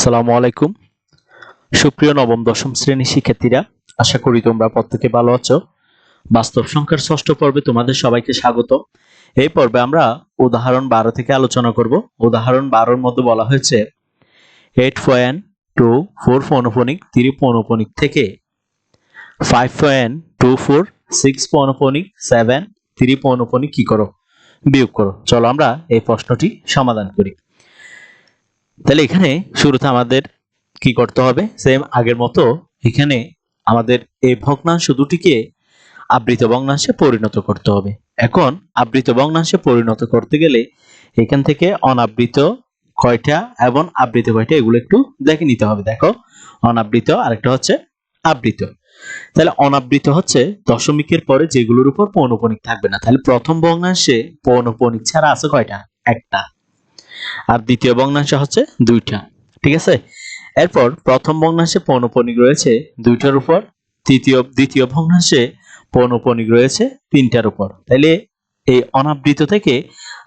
আসসালামু আলাইকুম। সুপ্রিয় নবম দশম শ্রেণীর শিক্ষার্থীরা, আশা করি তোমরা প্রত্যেকে ভালো আছো। বাস্তব সংখ্যার ষষ্ঠ পর্বে তোমাদের সবাইকে স্বাগত। এই পর্বে আমরা উদাহরণ 12 থেকে আলোচনা করব। উদাহরণ 12-র মধ্যে বলা হয়েছে 8.24 পৌনঃপুনিক 3 পৌনঃপুনিক থেকে 5.24 6 পৌনঃপুনিক 7 3 পৌনঃপুনিক কি করো, বিয়োগ করো। চলো আমরা এই প্রশ্নটি সমাধান করি। তাহলে এখানে শুরুতে আমাদের কি করতে হবে, সেম আগের মতো এখানে আমাদের এই ভগ্নাংশ দুটিকে আবৃত ভগ্নাংশে পরিণত করতে হবে। এখন আবৃত ভগ্নাংশে পরিণত করতে গেলে এখান থেকে অনাবৃত কয়টা এবং আবৃত কয়টা এগুলো একটু দেখে নিতে হবে। দেখো, অনাবৃত আরেকটা হচ্ছে আবৃত। তাহলে অনাবৃত হচ্ছে দশমিকের পরে যেগুলোর উপর পৌনঃপুনিক থাকবে না। তাহলে প্রথম ভগ্নাংশে পৌনঃপুনিক ছাড়া আছে কয়টা? একটা। আর দ্বিতীয় ভগ্নাংশ হচ্ছে দুইটা। ঠিক আছে, এরপর প্রথম ভগ্নাংশে পৌনঃপুনিক রয়েছে দুইটার উপর, দ্বিতীয় ভগ্নাংশে পৌনঃপুনিক রয়েছে তিনটার উপর। তাইলে এই অনাবৃত থেকে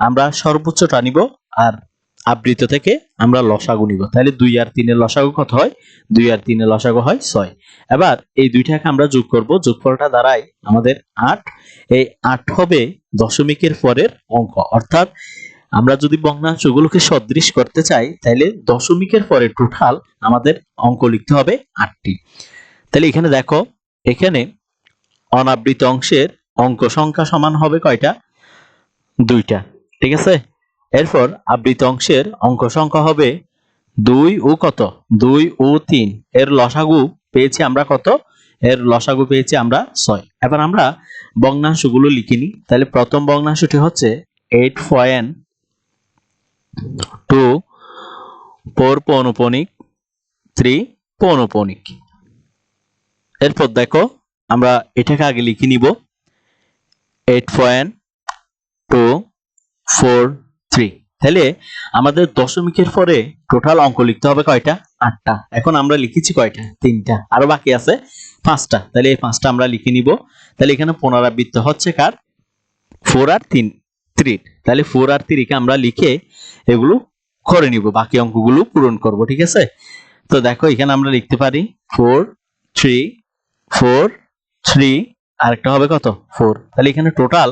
আমরা সর্বোচ্চটা নিব আর আবৃত থেকে আমরা লসাগু নিব। তাহলে 2 আর 3 এর লসাগু কত হয়? 2 আর 3 এর লসাগু হয় 6। এবার এই দুইটাকে আমরা যোগ করব, যোগফলটা দাঁড়ায় আমাদের 8। এই 8 হবে দশমিকের পরের অঙ্ক, অর্থাৎ আমরা যদি ভগ্নাংশগুলোকে সদৃশ করতে চাই তাহলে দশমিকের পরে টোটাল আমাদের অঙ্ক লিখতে হবে 8টি। তাহলে এখানে দেখো, এখানে অনাবৃত অংশের অঙ্ক সংখ্যা সমান হবে কয়টা? 2টা। ঠিক আছে, এরপর আবৃত অংশের অঙ্ক সংখ্যা হবে 2 ও কত? 2 ও 3। এর লসাগু পেয়েছি আমরা কত? এর লসাগু পেয়েছি আমরা 6। এবার আমরা ভগ্নাংশগুলো লিখে নিই। তাহলে প্রথম ভগ্নাংশটি হচ্ছে 8.24 পৌনঃপুনিক 3 পৌনঃপুনিক। এরপর দেখো, আমরা এটাকে আগে লিখে নিব 8.243। তাহলে আমাদের দশমিকের পরে টোটাল অঙ্ক লিখতে হবে কয়টা? 8টা। এখন আমরা লিখেছি কয়টা? 3টা, আরো বাকি আছে 5টা। তাহলে এই 5টা আমরা লিখে নিব। তাহলে এখানে পুনরাবৃত্ত হচ্ছে কার? 4 আর 3। তাহলে 4 আর 3 কে আমরা লিখে এগুলো করে নিব, বাকি অঙ্কগুলো পূরণ করব। ঠিক আছে, তো দেখো এখানে আমরা লিখতে পারি 4 3 4 3 আরেকটা হবে কত? 4। তাহলে এখানে টোটাল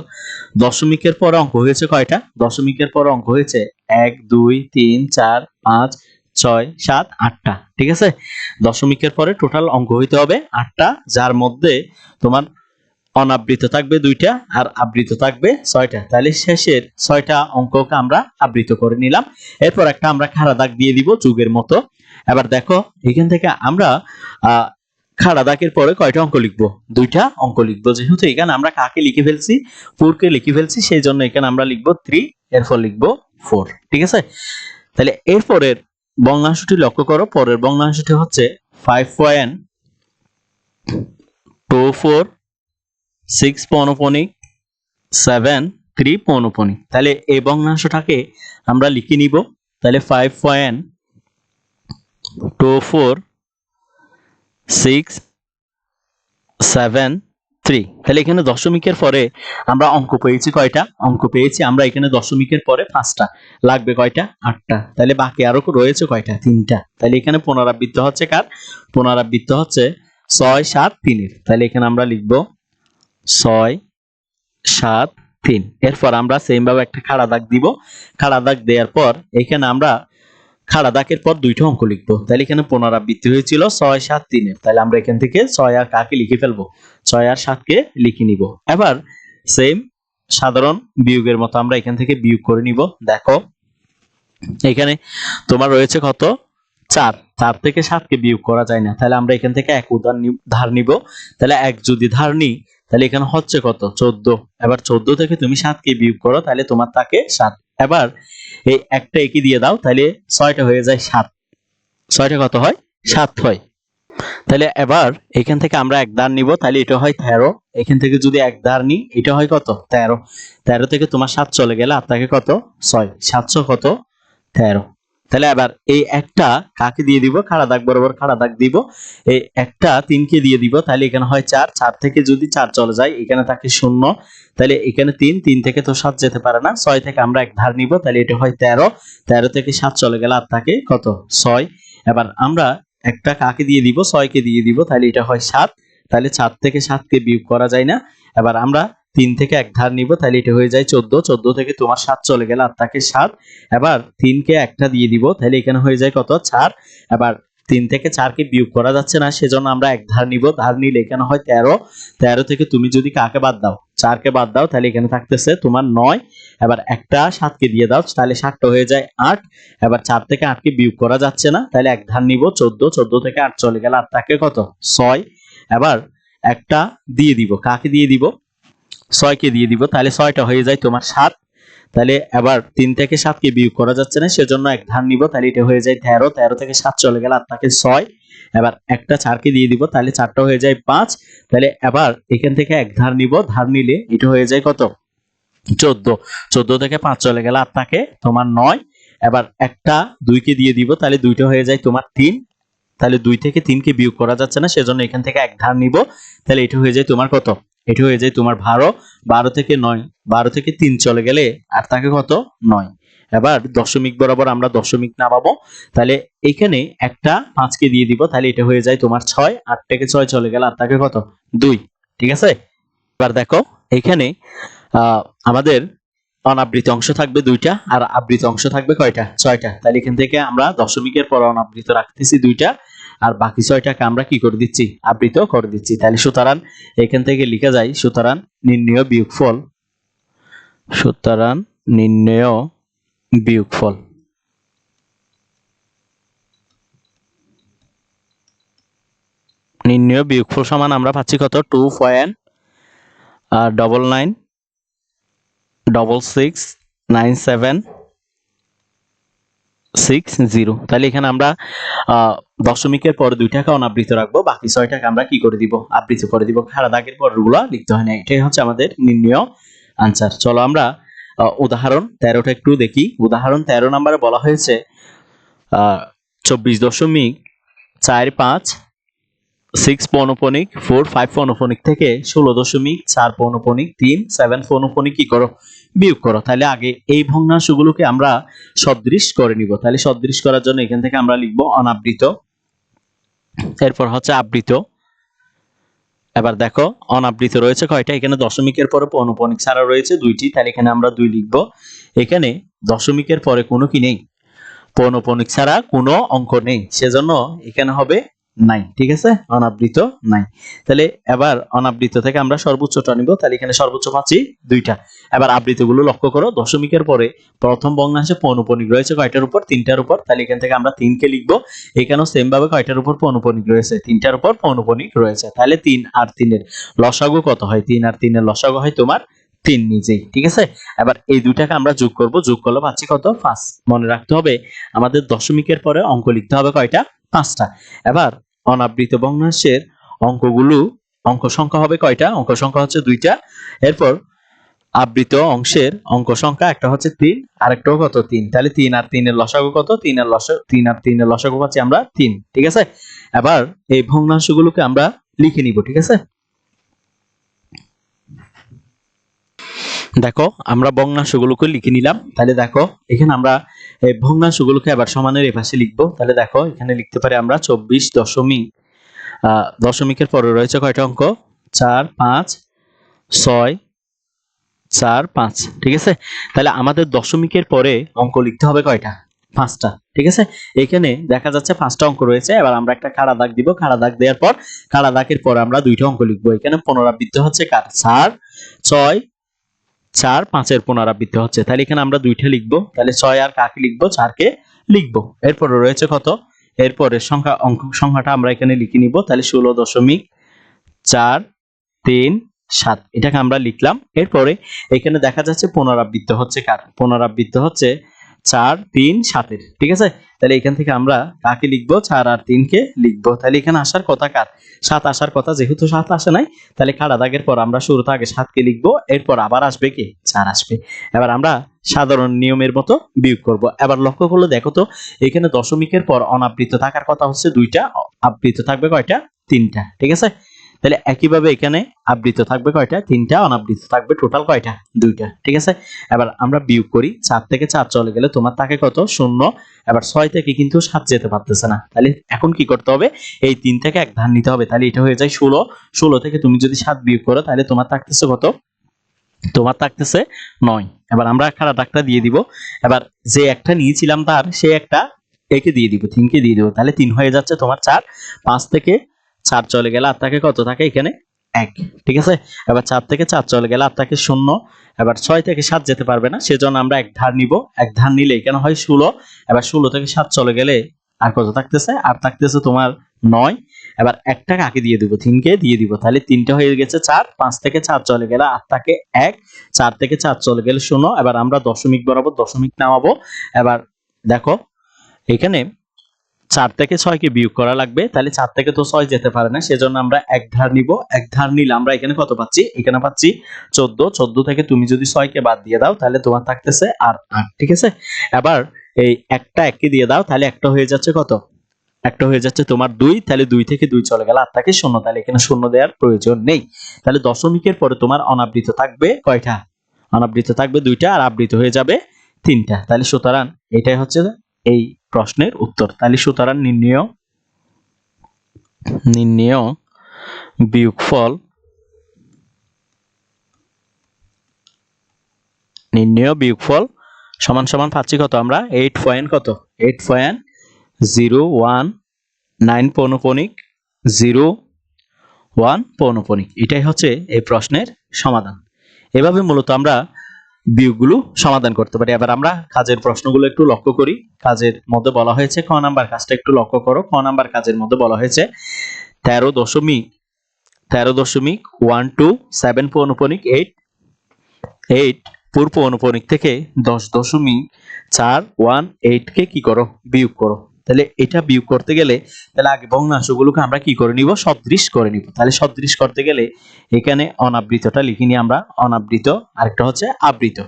দশমিকের পরে অঙ্ক হয়েছে কয়টা? দশমিকের পরে অঙ্ক হয়েছে 1 2 3 4 5 6 7 8টা। ঠিক আছে, দশমিকের পরে টোটাল অঙ্ক হইতে হবে 8টা, যার মধ্যে তোমার অনাবৃত থাকবে 2টা আর আবৃত থাকবে 6টা। তাহলে শেষের 6টা অঙ্ককে আমরা আবৃত করে নিলাম। এরপর একটা আমরা খাড়া দাগ দিয়ে দিব যুগের মতো। এবার দেখো, এখান থেকে আমরা খাড়া দাগের পরে কয়টা অঙ্ক লিখবো? 2টা অঙ্ক লিখবো। যেহেতু এখানে আমরা কাকে লিখে ফেলছি? 4 কে লিখে ফেলছি, সেই জন্য এখানে আমরা লিখবো 3, এরপর লিখবো 4। ঠিক আছে, তাহলে এরপরের ভগ্নাংশটি লক্ষ্য করো। পরের ভগ্নাংশটি হচ্ছে 5.24 6 পৌনঃপুনিক 7 3 পৌনঃপুনিক। তাহলে এই ভগ্নাংশটাকে আমরা লিখে নিব। তাহলে 5.24 6 7 3। তাহলে এখানে দশমিকের পরে আমরা অঙ্ক পেয়েছি কয়টা? অঙ্ক পেয়েছি আমরা এখানে দশমিকের পরে 5টা, লাগবে কয়টা? 8টা। তাহলে বাকি আরো রয়েছে কয়টা? 3টা। তাহলে এখানে পুনরাবৃত্ত হচ্ছে কার? পুনরাবৃত্ত হচ্ছে 6 7 3 এর। তাহলে এখানে আমরা লিখব 6 7 3। এরপর আমরা সেম ভাবে একটা খাড়া দাগ দিব। খাড়া দাগ দেওয়ার পর এখানে আমরা খাড়া দাগের পর 2টা অঙ্ক লিখবো। তাহলে এখানে পুনরাবৃত্তি হয়েছিল 6 7 3 এর। তাহলে আমরা এখান থেকে 6 আর কাকে লিখে ফেলবো? 6 আর 7 কে লিখে নিব। এবার সেম সাধারণ বিয়োগের মতো আমরা এখান থেকে বিয়োগ করে নিব। দেখো, এখানে তোমার রয়েছে কত? 4। 4 থেকে 7 কে বিয়োগ করা যায় না। তাহলে আমরা এখান থেকে এক ধার নিব। তাহলে এক যদি ধার নিই তাহলে এখানে হচ্ছে কত? 14। এবার 14 থেকে তুমি 7 কে বিয়োগ করো, তাহলে তোমার থাকে 7। এবার এই একটা একই দিয়ে দাও, তাহলে 6টা হয়ে যায় 7। 6টা কত হয়? 7 হয়। তাহলে এবার এখান থেকে আমরা এক ধার নিব, তাহলে এটা হয় 13। এখান থেকে যদি এক ধার নিই এটা হয় কত? 13। 13 থেকে তোমার 7 চলে গেলে আর থাকে কত? 6। 700 কত? 13। তাহলে এবার এই একটা কাকে দিয়ে দিব? খাড়া দাগ বরাবর খাড়া দাগ দিব। এই একটা 3 কে দিয়ে দিব, তাহলে এখানে হয় 4। 4 থেকে যদি 4 চলে যায় এখানে থাকে 0। তাহলে এখানে 3, 3 থেকে তো 7 যেতে পারে না। 6 থেকে আমরা এক ধার নিব, তাহলে এটা হয় 13। 13 থেকে 7 চলে গেলে আর থাকে কত? 6। এবার আমরা একটা কাকে দিয়ে দিব, 6 কে দিয়ে দিব, তাহলে এটা হয় 7। তাহলে 4 থেকে 7 কে বিয়োগ করা যায় না। এবার আমরা 3 থেকে এক ধার নিব, তাহলে এটা হয়ে যায় 14। 14 থেকে তোমার 7 চলে গেল, আর থাকে 7। এবার 3 কে একটা দিয়ে দিব, তাহলে এখানে হয়ে যায় কত, 4। এবার 3 থেকে 4 কে বিয়োগ করা যাচ্ছে না, সেজন্য আমরা এক ধার নিব। ধার নিলে এখানে হয় 13। 13 থেকে তুমি যদি কাকে বাদ দাও, 4 কে বাদ দাও, তাহলে এখানে থাকতেছে তোমার 9। এবার একটা 7 কে দিয়ে দাও, তাহলে 7টা হয়ে যায় 8। এবার 4 থেকে 8 কে বিয়োগ করা যাচ্ছে না, তাহলে এক ধার নিব, 14। 14 থেকে 8 চলে গেল, আর থাকে কত, 6। এবার একটা দিয়ে দিব, কাকে দিয়ে দিব, 6 কে দিয়ে দিব, তাহলে 6টা হয়ে যায় তোমার 7। তাহলে এবার 3 থেকে 7 কে বিয়োগ করা যাচ্ছে না, সেজন্য এক ধার নিব, তাহলে এটা হয়ে যায় 13। 13 থেকে 7 চলে গেল, আর থাকে 6। এবার একটা 4 কে দিয়ে দিব, তাহলে 4টা হয়ে যায় 5। তাহলে এবার এখান থেকে এক ধার নিব, ধার নিলে এটা হয়ে যায় কত, 14। 14 থেকে 5 চলে গেল, আর থাকে তোমার 9। এবার একটা 2 কে দিয়ে দিব, তাহলে 2টা হয়ে যায় তোমার 3। তাহলে 2 থেকে 3 কে বিয়োগ করা যাচ্ছে না, সেজন্য এখান থেকে এক ধার নিব, তাহলে এটা হয়ে যায় তোমার কত, এটা হয়ে যায় তোমার 12। 12 থেকে 9, 12 থেকে 3 চলে গেলে আর থাকে কত, 9। এবার দশমিক বরাবর আমরা দশমিক নামাবো, তাহলে এখানে একটা 5 কে দিয়ে দিব, তাহলে এটা হয়ে যায় তোমার 6। 8 থেকে 6 চলে গেল, আর থাকে কত, 2। ঠিক আছে। এবার দেখো এখানে আমাদের অনাবৃত অংশ থাকবে 2টা, আর আবৃত অংশ থাকবে কয়টা, 6টা। তাহলে এখান থেকে আমরা দশমিকের পর অনাবৃত রাখতেছি 2টা, আর বাকি 6টাকে আমরা কি করে দিচ্ছি, আবৃত করে দিচ্ছি। তাহলে সুতরাং এখান থেকে লেখা যায়, সুতরাং নির্ণেয় বিয়োগফল, সুতরাং নির্ণেয় বিয়োগফল নির্ণেয় বিয়োগফল সমান আমরা পাচ্ছি কত, 2.99669760। তাহলে এখানে আমরা দশমিকের পর 2টাকে অনাবৃত রাখবো, বাকি 6টাকে আমরা কি করে দিব, আবৃত করে দিব। খাড়া দাগের পরগুলো লিখতে হয় না। এটাই হচ্ছে আমাদের নির্ণেয় আনসার। চলো আমরা উদাহরণ 13টা একটু দেখি। উদাহরণ 13 নম্বরে বলা হয়েছে 24.45 6 পৌনপণিক 4 5 পৌনপণিক থেকে 16.4 পৌনপণিক 3 7 পৌনপণিক কি করো, বিয়োগ করো। তাহলে আগে এই ভগ্নাংশগুলোকে আমরা সদৃশ করে নিব। তাহলে সদৃশ করার জন্য এখান থেকে আমরা লিখব অনাবৃত, এরপর হচ্ছে আবৃত। এবার দেখো অনাবৃত রয়েছে কয়টা, এখানে দশমিকের পরে পৌনপণিক ছাড়া রয়েছে 2টি, তাহলে এখানে আমরা 2 লিখব। এখানে দশমিকের পরে কোনো কি নেই, পৌনপণিক ছাড়া কোনো অঙ্ক নেই, সেজন্য এখানে হবে নাই। ঠিক আছে, অনাবৃত নাই। তাহলে এবার অনাবৃত থেকে আমরা সর্বোচ্চটা নিব, তাহলে এখানে সর্বোচ্চ পাচ্ছি 2টা। এবার আবৃতগুলো লক্ষ্য করো, দশমিকের পরে প্রথম ভগ্নাংশে পৌনপণিক রয়েছে কয়টার উপর, 3টার উপর, তাহলে এখান থেকে আমরা 3 কে লিখবো। এখানেও সেম ভাবে কয়টার উপর পৌনপণিক রয়েছে, 3টার উপর পৌনপণিক রয়েছে। তাহলে 3 আর 3 এর লসাগু কত হয়, 3 আর 3 এর লসাগু হয় তোমার 3 নিজেই। ঠিক আছে। এবার এই দুইটাকে আমরা যোগ করব, যোগ করলে পাচ্ছি কত, 5। মনে রাখতে হবে আমাদের দশমিকের পরে অঙ্ক লিখতে হবে কয়টা, 5টা। এবার অনাবৃত ভগ্নাংশের অঙ্কগুলো, অঙ্ক সংখ্যা হবে কয়টা, অঙ্ক সংখ্যা হচ্ছে 2টা। এরপর আবৃত অংশের অঙ্ক সংখ্যা একটা হচ্ছে 3, আরেকটাও কত, 3। তাহলে 3 আর 3 এর লসাগু কত, 3 আর 3 এর লসাগু পাচ্ছি আমরা 3। ঠিক আছে। এবার এই ভগ্নাংশগুলোকে আমরা লিখে নিব। ঠিক আছে। দেখো আমরা ভগ্নাংশগুলোকে লিখে নিলাম। তাহলে দেখো এখানে আমরা এই ভগ্নাংশগুলোকে আবার সমানের এই পাশে লিখবো। তাহলে দেখো এখানে লিখতে পারি আমরা 24 দশমিক, দশমিকের পরে রয়েছে কয়টা অঙ্ক, 4 5 6 4 5। ঠিক আছে। তাহলে আমাদের দশমিকের পরে অঙ্ক লিখতে হবে কয়টা, 5টা। ঠিক আছে। এখানে দেখা যাচ্ছে 5টা অঙ্ক রয়েছে। এবার আমরা একটা খাড়া দাগ দিব, খাড়া দাগ দেওয়ার পর খাড়া দাগের পর আমরা 2টা অঙ্ক লিখবো। এখানে পুনরাবৃত্তি হচ্ছে কার, 4 6 4 5 এর পুনরাবৃত্তি হচ্ছে। তাহলে এখানে আমরা 2টা লিখবো, তাহলে 6 আর কাকে লিখবো, 4 কে লিখবো। এরপরে রয়েছে কত, এরপরের সংখ্যা, অঙ্ক সংখ্যাটা আমরা এখানে লিখে নিব। তাহলে 16.437 এটাকে আমরা লিখলাম। এরপরে এখানে দেখা যাচ্ছে পুনরাবৃত্তি হচ্ছে কার, পুনরাবৃত্তি হচ্ছে 4 3 7 এর। ঠিক আছে। তাহলে এখান থেকে আমরা কাকে লিখবো, 4 আর 3 কে লিখবো। তাহলে এখানে আসার কথা কার, 7 আসার কথা, যেহেতু 7 আসে নাই, তাহলে খাড়া দাগের পর আমরা শুরুতে আগে 7 কে লিখবো, এরপর আবার আসবে কি, 4 আসবে। এবার আমরা সাধারণ নিয়মের মতো বিয়োগ করব। এবার লক্ষ্য করলে দেখো তো এখানে দশমিকের পর অনাবৃত থাকার কথা হচ্ছে 2টা, আবৃত থাকবে কয়টা, 3টা। ঠিক আছে। তাহলে একইভাবে এখানে আবৃত থাকবে কয়টা? 3টা, অনাবৃত থাকবে টোটাল কয়টা? 2টা। ঠিক আছে, এবার আমরা বিয়োগ করি। 4 থেকে 4 চলে গেলে তোমার থাকে কত? 0। এবার 6 থেকে কিন্তু 7 যেতে পারতেছে না, তাহলে এখন কি করতে হবে? এই 3 থেকে এক ধার নিতে হবে, তাহলে এটা হয়ে যায় 16। 16 থেকে তুমি যদি 7 বিয়োগ করো তাহলে তোমার থাকতেছে কত? তোমার থাকতেছে 9। এবার আমরা খাড়া দাগটা দিয়ে দিব। এবার যে একটা নিয়েছিলাম তার সে একটা একে দিয়ে দিব, 3 কে দিয়ে দিব, তাহলে 3 হয়ে যাচ্ছে তোমার 4। 5 থেকে 4 চলে গেলে আর থাকে কত? থাকে এখানে 1। ঠিক আছে, এবার 4 থেকে 4 চলে গেলে আর থাকে 0। এবার 6 থেকে 7 যেতে পারবে না, সেজন্য আমরা এক ধার নিব। এক ধার নিলে এখানে হয় 16। এবার 16 থেকে 7 চলে গেলে আর কত থাকতেছে? আর থাকতেছে তোমার 9। এবার একটা কাকে দিয়ে দিব? 3 কে দিয়ে দিব, তাহলে 3টা হয়ে গেছে 4। 5 থেকে 4 চলে গেলে আর থাকে 1। 4 থেকে 4 চলে গেলে 0। এবার আমরা দশমিক বরাবর দশমিক নামাবো। এবার দেখো এখানে 4 থেকে 6 কে বিয়োগ করা লাগবে, তাহলে 4 থেকে তো 6 যেতে পারে না, সেজন্য আমরা এক ধার নিব। এক ধার নিলে আমরা এখানে কত পাচ্ছি? এখানে পাচ্ছি 14। 14 থেকে তুমি যদি 6 কে বাদ দিয়ে দাও তাহলে তোমার থাকতেছে আর 8। ঠিক আছে, এবার এই একটা এককে দিয়ে দাও, তাহলে একটা হয়ে যাচ্ছে কত? একটা হয়ে যাচ্ছে তোমার 2। তাহলে 2 থেকে 2 চলে গেল আর থাকে 0, তাহলে এখানে 0 দেওয়ার প্রয়োজন নেই। তাহলে দশমিকের পরে তোমার অনাবৃত থাকবে কয়টা? অনাবৃত থাকবে 2টা আর আবৃত হয়ে যাবে 3টা। তাহলে সুতরাং এটাই হচ্ছে এই প্রশ্নের উত্তর। তাহলে সুতরাং নির্ণেয় বিয়োগফল সমান সমান পাচ্ছি কত আমরা? 8 পয়েন্ট কত? 8.01 পৌনঃপুনিক 01 পৌনঃপুনিক। এটাই হচ্ছে এই প্রশ্নের সমাধান। এভাবে মূলত আমরা বিয়োগগুলো সমাধান করতে পারি। এবার আমরা কাজের প্রশ্নগুলো একটু লক্ষ্য করি। কাজের মধ্যে বলা হয়েছে, ক নাম্বার কাজটা একটু লক্ষ্য করো। ক নাম্বার কাজের মধ্যে বলা হয়েছে 13.12 পৌনঃপুনিক 8 পূর্ব পৌনঃপুনিক থেকে 10.418 কে কি করো? বিয়োগ করো। তাহলে এটা বিয়োগ করতে গেলে তাহলে আগে ভগ্নাংশগুলোকে আমরা কি করে নিব? সদৃশ করে নিব। তাহলে সদৃশ করতে গেলে এখানে অনাবৃতটা লিখে নিই আমরা, অনাবৃত, আরেকটা হচ্ছে আবৃত।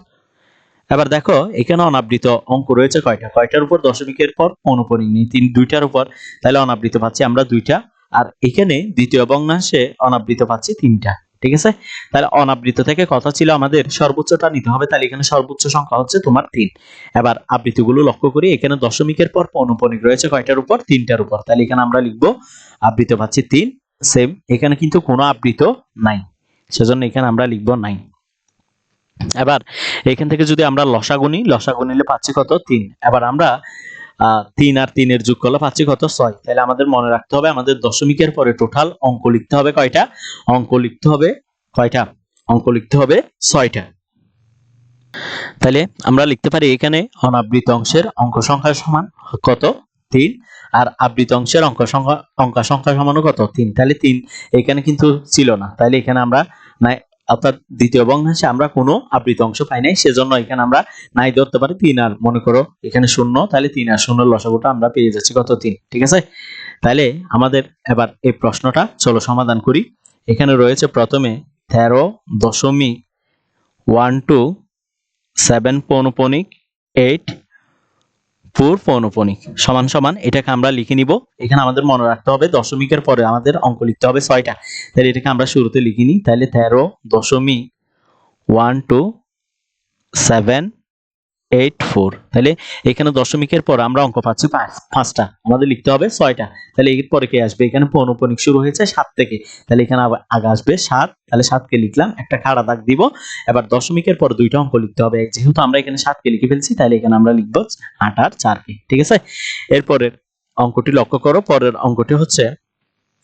এবার দেখো এখানে অনাবৃত অঙ্ক রয়েছে কয়টা? কয়টার উপর? দশমিকের পর পৌনঃপুনিক নেই, 2টার উপর, তাহলে অনাবৃত পাচ্ছি আমরা 2টা। আর এখানে দ্বিতীয় ভগ্নাংশে অনাবৃত পাচ্ছি 3টা। ঠিক আছে, তাহলে অনাবৃত থেকে কথা ছিল আমাদের সর্বোচ্চটা নিতে হবে, তাহলে এখানে সর্বোচ্চ সংখ্যা হচ্ছে তোমার 3। এবার আবৃতগুলো লক্ষ্য করি, এখানে দশমিকের পর পৌনঃপুনিক রয়েছে কয়টার উপর? 3টার উপর, তাহলে এখানে আমরা লিখবো আবৃত পাচ্ছি 3। সেম, এখানে কিন্তু কোনো আবৃত নাই, সেজন্য এখানে আমরা লিখবো 9। এবার এখান থেকে যদি আমরা লসাগু নিলে পাচ্ছি কত? 3। এবার আমরা 3 আর 3 এর যোগ করলে পাচ্ছি কত? 6। তাহলে আমাদের মনে রাখতে হবে আমাদের দশমিকের পরে টোটাল অঙ্ক লিখতে হবে কয়টা? অঙ্ক লিখতে হবে কয়টা? অঙ্ক লিখতে হবে 6টা। তাহলে আমরা লিখতে পারি এখানে অনাবৃত অংশের অঙ্ক সংখ্যা সমান কত? 3। আর আবৃত অংশের অঙ্ক সংখ্যা সমান কত? 3। তাহলে 3 এখানে কিন্তু ছিল না, তাহলে এখানে আমরা নাই, অর্থাৎ দ্বিতীয় ভগ্নাংশে আমরা কোনো আবৃত অংশ পাই নাই, সেজন্য এখানে আমরা নাই ধরতে পারি 3। আর মনে করো এখানে 0, তাহলে 3 আর 0 লসাগুটা আমরা পেয়ে যাচ্ছি কত? 3। ঠিক আছে, তাহলে আমাদের এবার এই প্রশ্নটা চলো সমাধান করি। এখানে রয়েছে প্রথমে 13.12 পৌনঃপুনিক 8 4 পৌনঃপুনিক সমান সমান, এটাকে আমরা লিখে নিব। এখানে আমাদের মনে রাখতে হবে দশমিকের পরে আমাদের অঙ্ক লিখতে হবে 6টা, তাহলে এটাকে আমরা শুরুতে লিখে নিই। তাহলে 13.12 তাহলে এখানে দশমিকের পর আমরা অঙ্ক পাচ্ছি 5টা, আমাদের লিখতে হবে 6টা। তাহলে এর পরে কে আসবে? এখানে পৌনঃপুনিক শুরু হয়েছে 7 থেকে, তাহলে এখানে আগে আসবে 7, তাহলে 7 কে লিখলাম, একটা খাড়া দাগ দিব। এবার দশমিকের পর 2টা অঙ্ক লিখতে হবে, যেহেতু আমরা এখানে 7 কে লিখে ফেলছি, তাহলে এখানে আমরা লিখব 8 আর 4 কে। ঠিক আছে, এরপরের অঙ্কটি লক্ষ্য করো। পরের অঙ্কটি হচ্ছে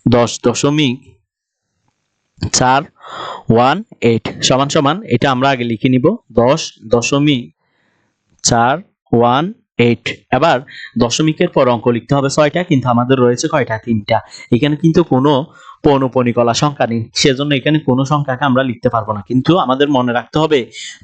10.418 সমান সমান, এটা আমরা আগে লিখে নিব 10.418। এবার দশমিকের পর অঙ্ক লিখতে হবে 6টা, কিন্তু আমাদের রয়েছে কয়টা? 3টা। এখানে কিন্তু কোনো পৌনঃপুনিকলা সংখ্যা নেই, সেজন্য এখানে কোনো সংখ্যাকে আমরা লিখতে পারবো না। কিন্তু আমাদের মনে রাখতে হবে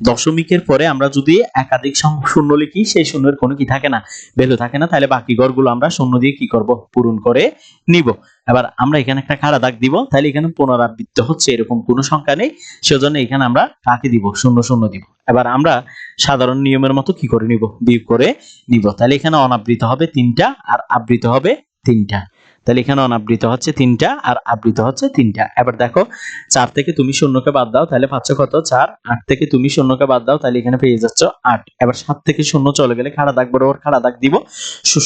দশমিকের পরে আমরা যদি একাধিক শূন্য লিখি, সেই শূন্যের কোনো কি থাকে না? ভ্যালু থাকে না, তাহলে বাকি ঘরগুলো আমরা শূন্য দিয়ে কি করব? পূরণ করে নিব। এবার আমরা এখানে একটা খাড়া দাগ দিব, তাহলে এখানে পুনরাবৃত্ত হচ্ছে এরকম কোনো সংখ্যা নেই, সেজন্য এখানে আমরা কাকে দিব? 0 দিব। এবার আমরা সাধারণ নিয়মের মতো কি করে নিব? বিয়োগ করে নিব। তাহলে এখানে অনাবৃত হবে 3টা আর আবৃত হবে তিনটা। তাহলে এখানে অনাবৃত হচ্ছে তিনটা আর আবৃত হচ্ছে তিনটা। এবার দেখো 4 থেকে তুমি শূন্যকে বাদ দাও তাহলে পাচ্ছ কত 4। 8 থেকে তুমি শূন্যকে বাদ দাও তাহলে এখানে পেয়ে যাচ্ছ 8। এবার 7 থেকে শূন্য চলে গেলে খাড়া দাগ বরাবর খাড়া দাগ দিব।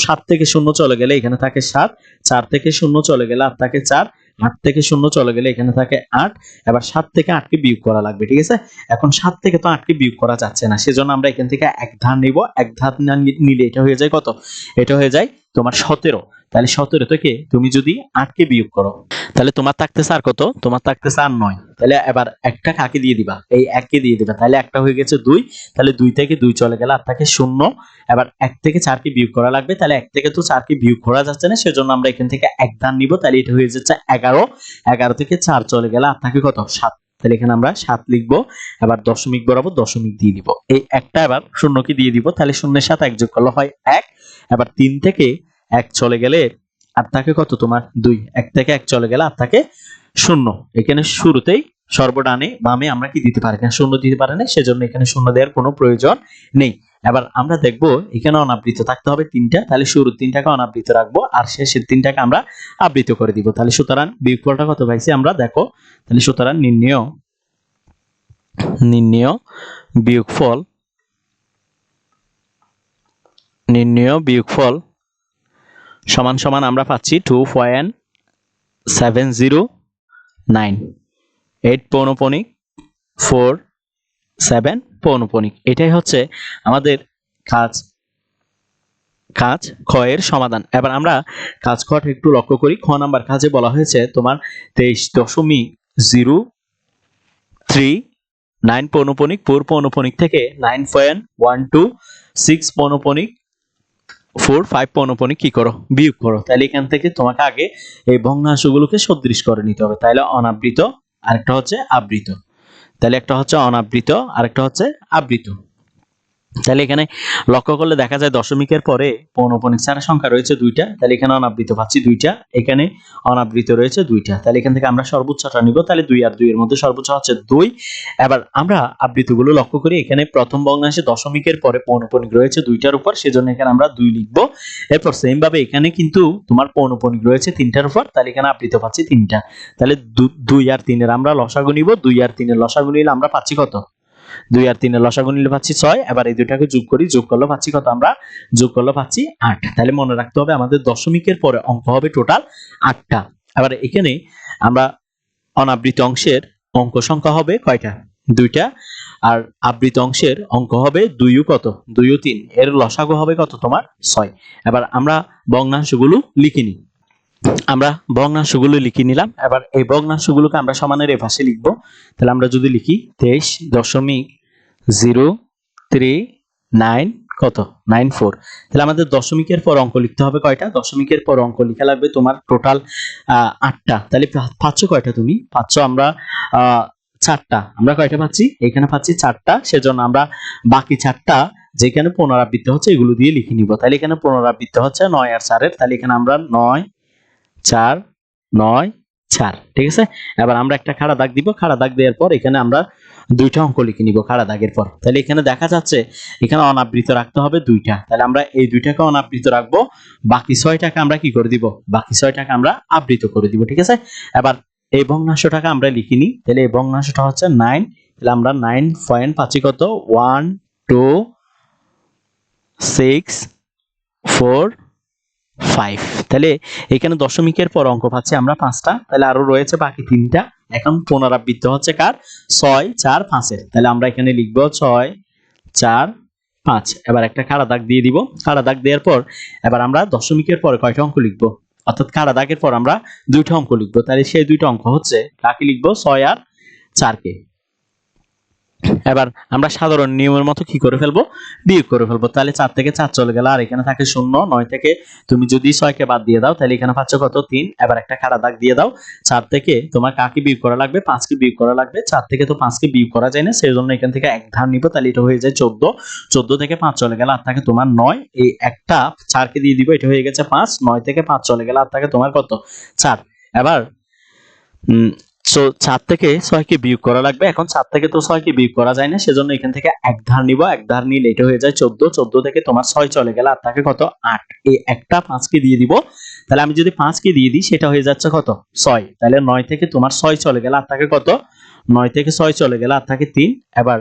7 থেকে শূন্য চলে গেলে এখানে থাকে 7। 4 থেকে শূন্য চলে গেলে আর থাকে 4। 8 থেকে শূন্য চলে গেলে এখানে থাকে 8। এবার 7 থেকে 8 কে বিয়োগ করা লাগবে, ঠিক আছে? এখন 7 থেকে তো 8 কে বিয়োগ করা যাচ্ছে না, সেজন্য আমরা এখান থেকে এক ধার নিব। এক ধার নিলে এটা হয়ে যায় কত? এটা হয়ে যায় তোমার 17। তাহলে 17 থেকে তুমি যদি 8 কে বিয়োগ করো তাহলে তোমার থাকতেছে আর কত? তোমার থাকতেছে আর 9। তাহলে এবার একটা কাকে দিয়ে দিবা? এই 1 কে দিয়ে দিবা। তাহলে একটা হয়ে গেছে 2। তাহলে 2 থেকে 2 চলে গেল আর থাকে 0। এবার 1 থেকে 4 কে বিয়োগ করা লাগবে। তাহলে 1 থেকে তো 4 কে বিয়োগ করা যাচ্ছে না, সেজন্য আমরা এখান থেকে এক ধার নিব। তাহলে এটা হয়ে যাচ্ছে 11। 11 থেকে 4 চলে গেল আর থাকে কত? 7। তাহলে এখানে আমরা 7 লিখবো। এবার দশমিক বরাবর দশমিক দিয়ে দিব। এই একটা এবার শূন্যকে দিয়ে দিব। তাহলে শূন্যের সাথে 1 যোগ করলে হয় 1। এবার 3 থেকে 1 চলে গেলে আর থাকে কত তোমার? 2। 1 থেকে 1 চলে গেলে আর থাকে 0। এখানে শুরুতেই সর্বডানে বামে আমরা কি দিতে পারি না? 0 দিতে পারি না, সেজন্য এখানে 0 দেওয়ার কোনো প্রয়োজন নেই। এবার আমরা দেখব এখানে অনাবৃত থাকতে হবে 3টা। তাহলে শুরুর 3টাকে অনাবৃত রাখবো আর শেষের 3টাকে আমরা আবৃত করে দিব। তাহলে সুতরাং বিয়োগফলটা কত পাইছি আমরা দেখো। তাহলে সুতরাং নির্ণেয় বিয়োগফল সমান সমান আমরা পাচ্ছি 2.709 8 পৌনঃপুনিক 47 পৌনঃপুনিক। এটাই হচ্ছে আমাদের কাজ খ এর সমাধান। এবার আমরা কাজ খটা একটু লক্ষ্য করি। খ নাম্বার কাজে বলা হয়েছে তোমার 23.039 পৌনঃপুনিক 4 পৌনঃপুনিক থেকে 9.126 পৌনঃপুনিক 45 পৌনঃপুনিক কি করো? বিয়োগ করো। তাহলে এখান থেকে তোমাকে আগে এই ভগ্নাংশগুলোকে সদৃশ করে নিতে হবে। তাহলে অনাবৃত আরেকটা হচ্ছে আবৃত। তাহলে একটা হচ্ছে অনাবৃত আরেকটা হচ্ছে আবৃত। তাহলে এখানে লক্ষ্য করলে দেখা যায় দশমিকের পরে পৌনঃপুনিক ছাড়া সংখ্যা রয়েছে 2টা। তাহলে এখানে অনাবৃত পাচ্ছি 2টা, এখানে অনাবৃত রয়েছে 2টা। তাহলে এখান থেকে আমরা সর্বোচ্চটা নিব। তাহলে 2 আর 2 এর মধ্যে সর্বোচ্চ হচ্ছে 2। এবার আমরা আবৃতগুলো লক্ষ্য করি। এখানে প্রথম ভগ্নাংশে দশমিকের পরে পৌনঃপুনিক রয়েছে 2টার উপর, সেজন্য এখানে আমরা 2 লিখব। এরপর সেম ভাবে এখানে কিন্তু তোমার পৌনঃপুনিক রয়েছে 3টার উপর, তাহলে এখানে আবৃত পাচ্ছি 3টা। তাহলে 2 আর 3 এর আমরা লসাগু নিব। 2 আর 3 এর লসাগু নিলে আমরা পাচ্ছি কত? 2 আর 3 এর লসাগু নিলে পাচ্ছি 6। এবার এই দুটাকে যোগ করি, যোগ করলে পাচ্ছি কত? আমরা যোগ করলে পাচ্ছি 8। তাহলে মনে রাখতে হবে আমাদের দশমিকের পরে অঙ্ক হবে টোটাল 8টা। এবার এখানে আমরা অনাবৃত অংশের অঙ্ক সংখ্যা হবে কয়টা? 2টা। আর আবৃত অংশের অঙ্ক হবে 2 ও কত? 2 ও 3। এর লসাগু হবে কত তোমার? 6। এবার আমরা ভগ্নাংশগুলো লিখে নিই। আমরা ভগ্নাংশগুলো লিখে নিলাম। এবার এই ভগ্নাংশগুলোকে আমরা সমানের এই পাশে লিখব। তাহলে আমরা যদি লিখি 23.039 কত? 94। তাহলে আমাদের দশমিকের পর অঙ্ক লিখতে হবে কয়টা? দশমিকের পর অঙ্ক লেখা লাগবে তোমার টোটাল 8টা। তাহলে পাচ্ছ কয়টা তুমি? পাচ্ছ আমরা 4টা। আমরা কয়টা পাচ্ছি? এখানে পাচ্ছি 4টা, সেজন্য আমরা বাকি 4টা যেখানে পুনরাবৃত্তি হচ্ছে এগুলো দিয়ে লিখে নিব। তাহলে এখানে পুনরাবৃত্তি হচ্ছে 9 আর 4 এর। তাহলে এখানে আমরা 9 4 9 4, ঠিক আছে? এবার আমরা একটা খাড়া দাগ দিব। খাড়া দাগ দেওয়ার পর এখানে আমরা 2টা অঙ্ক লিখে নিব খাড়া দাগের পর। তাহলে এখানে দেখা যাচ্ছে এখানে অনাবৃত রাখতে হবে 2টা। তাহলে আমরা এই 2টাকে অনাবৃত রাখবো, বাকি 6টাকে আমরা কি করে দিব? বাকি 6টাকে আমরা আবৃত করে দিব, ঠিক আছে? এবার এই ভগ্নাংশটাকে আমরা লিখে নিই। তাহলে এই ভগ্নাংশটা হচ্ছে 9। তাহলে আমরা 9 পয়েন্ট পাচ্ছি কত? 1 2 6 4 5। তাহলে এখানে দশমিকের পর অঙ্ক পাচ্ছি আমরা 5টা। তাহলে আরো রয়েছে বাকি 3টা। এখন পুনরাবৃত্তি হচ্ছে কার? 6 4 5 এর। তাহলে আমরা এখানে লিখব 6 4 5। এবার একটা খাড়া দাগ দিয়ে দিব। খাড়া দাগ দেওয়ার পর এবার আমরা দশমিকের পরে কয়টা অঙ্ক লিখব? অর্থাৎ খাড়া দাগের পর আমরা 2টা অঙ্ক লিখব। তাহলে সেই 2টা অঙ্ক হচ্ছে কাকে লিখব? 6 আর 4 কে। এবার আমরা সাধারণ নিয়মের মতো কি করে ফেলবো? বিয়োগ করে ফেলবো। তাহলে 4 থেকে 4 চলে গেল আর এখানে থাকে 0। 9 থেকে তুমি যদি 6 কে বাদ দিয়ে দাও তাহলে এখানে পাচ্ছ কত? 3। এবার একটা খাড়া দাগ দিয়ে দাও। 4 থেকে তোমার কাকে বিয়োগ করা লাগবে? 5 কে বিয়োগ করা লাগবে। 4 থেকে তো 5 কে বিয়োগ করা যায় না, সেই জন্য এখান থেকে এক ধার নিব। তাহলে এটা হয়ে যায় 14। 14 থেকে 5 চলে গেল আর থাকে তোমার 9। এই একটা 4 কে দিয়ে দিব, এটা হয়ে গেছে 5। 9 থেকে 5 চলে গেল আর থাকে তোমার কত? 4। এবার 4 থেকে 6 কে বিয়োগ করা লাগবে। এখন 4 থেকে তো 6 কে বিয়োগ করা যায় না, সেজন্য এখান থেকে এক ধার নিব। এক ধার নিলে এটা হয়ে যায় 14। 14 থেকে তোমার 6 চলে গেল আর থাকে কত? 8। এই একটা 5 কে দিয়ে দিব। তাহলে আমি যদি 5 কে দিয়ে দিই সেটা হয়ে যাচ্ছে কত 6। তাহলে 9 থেকে তোমার 6 চলে গেলে আর থাকে কত 9 থেকে 6 চলে গেলে আর থাকে 3। এবার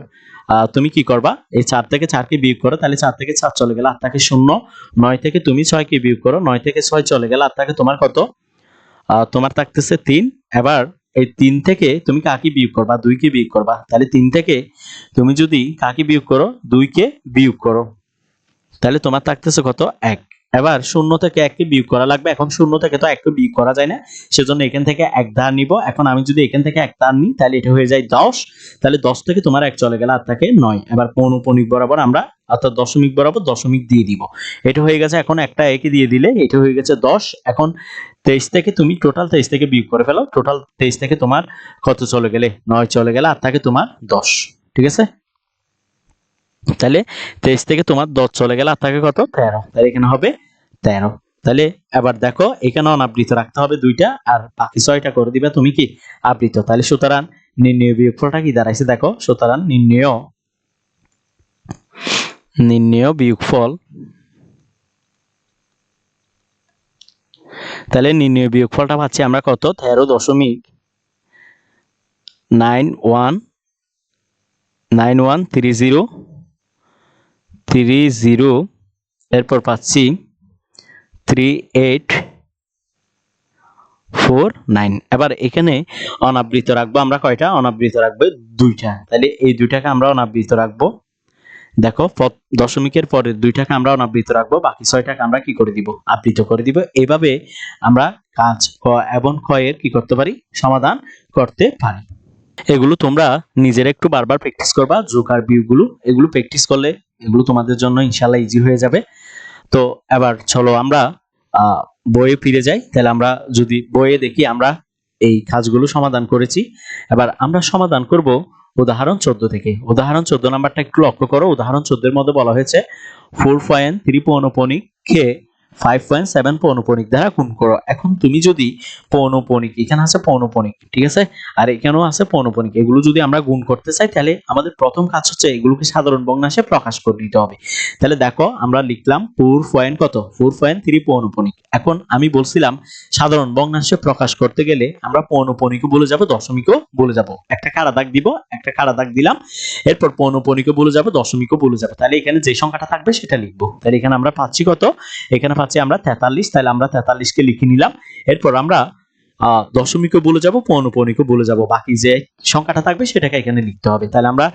তুমি কি করবা এই 4 থেকে 4 কে বিয়োগ করো, তাহলে 4 থেকে 4 চলে গেলে আর থাকে 0। 9 থেকে তুমি 6 কে বিয়োগ করো, 9 থেকে 6 চলে গেলে আর থাকে তোমার কত তোমার থাকতেছে 3। এবার এই 3 থেকে তুমি কাকে বিয়োগ করবা 2 কে বিয়োগ করবা, তাহলে 3 থেকে তুমি যদি কাকে বিয়োগ করো 2 কে বিয়োগ করো, তাহলে তোমার থাকতেছে কত 1। এবার 0 থেকে 1 কে বিয়োগ করা লাগবে। এখন 0 থেকে তো 1 কে বিয়োগ করা যায় না, সেজন্য এখান থেকে 1 ধার নিব। এখন আমি যদি এখান থেকে 1 ধার নিই তাহলে এটা হয়ে যায় 10। তাহলে 10 থেকে তোমার 1 চলে গেল আর থাকে 9। এবার পৌনঃপুনিক বরাবর আমরা অর্থাৎ দশমিক বরাবর দশমিক দিয়ে দিব। এটা হয়ে গেছে। এখন একটা একই দিয়ে দিলে এটা হয়ে গেছে 10। এখন 23 থেকে তুমি টোটাল 23 থেকে বিয়োগ করে ফেলো। টোটাল 23 থেকে তোমার কত চলে গেলে 9 চলে গেলে আর থাকে তোমার 10। ঠিক আছে, তাহলে 23 থেকে তোমার 10 চলে গেলে আর থাকে কত 13। তাহলে এখানে হবে 13। তাহলে এবার দেখো এখানে অনাবৃত রাখতে হবে 2টা আর বাকি 6টা করে দিবে তুমি কি আবৃত। তাহলে সুতরাং নির্ণয় বিয়োগফলটা কি দাঁড়াইছে দেখো। সুতরাং নির্ণয় বিয়োগফল, তাহলে নির্ণয় বিয়োগফলটা পাচ্ছি আমরা কত 13.9130 এরপর পাচ্ছি 3849। এবার এখানে অনাবৃত রাখবো আমরা কয়টা অনাবৃত রাখবো 2টা। তাহলে এই 2টাকে আমরা অনাবৃত রাখবো। দেখো দশমিকের পরের 2টাকে আমরা অনাবৃত রাখবো, বাকি 6টাকে আমরা কি করে দিব আবৃত করে দিব। এইভাবে আমরা কাজ ক এবং খ এর কি করতে পারি সমাধান করতে পারি। এগুলো তোমরা নিজেরা একটু বারবার প্র্যাকটিস করবা। যোগ আর বিয়োগগুলো এগুলো প্র্যাকটিস করলে এগুলো তোমাদের জন্য ইনশাআল্লাহ ইজি হয়ে যাবে। তো এবার চলো আমরা বইয়ে ফিরে যাই। তাহলে আমরা যদি বইয়ে দেখি আমরা এই কাজগুলো সমাধান করেছি। এবার আমরা সমাধান করব উদাহরণ 14 থেকে। উদাহরণ 14 নাম্বারটা একটু লক্ষ্য করো। উদাহরণ 14 এর মধ্যে বলা হয়েছে 4.3 পৌনঃপুনিক কে 5.7 পৌনঃপুনিক দ্বারা গুণ করো। এখন তুমি যদি পৌনঃপুনিক, এখানে আছে পৌনঃপুনিক, ঠিক আছে, আর এখানেও আছে পৌনঃপুনিক, এগুলো যদি আমরা গুণ করতে চাই তাহলে আমাদের প্রথম কাজ হচ্ছে এগুলোকে সাধারণ ভগ্নাংশে প্রকাশ করে দিতে হবে। তাহলে দেখো আমরা লিখলাম 4.3 পৌনঃপুনিক। এখন আমি বলছিলাম সাধারণ ভগ্নাংশে প্রকাশ করতে গেলে আমরা পৌনঃপুনিকও বলে যাব, দশমিকও বলে যাব। একটা কাটা দাগ দিব, একটা কাটা দাগ দিলাম, এরপর পৌনঃপুনিকও বলে যাব, দশমিকও বলে যাব। তাহলে এখানে যে সংখ্যাটা থাকবে সেটা লিখবো। তাহলে এখানে আমরা পাচ্ছি কত, এখানে পাচ্ছি আমরা 43। তাহলে আমরা 43 কে লিখে নিলাম। এরপর আমরা দশমিকও বলে যাব, পৌনঃপুনিকও বলে যাব, বাকি যে সংখ্যাটা থাকবে সেটাকে এখানে লিখতে হবে। তাহলে আমরা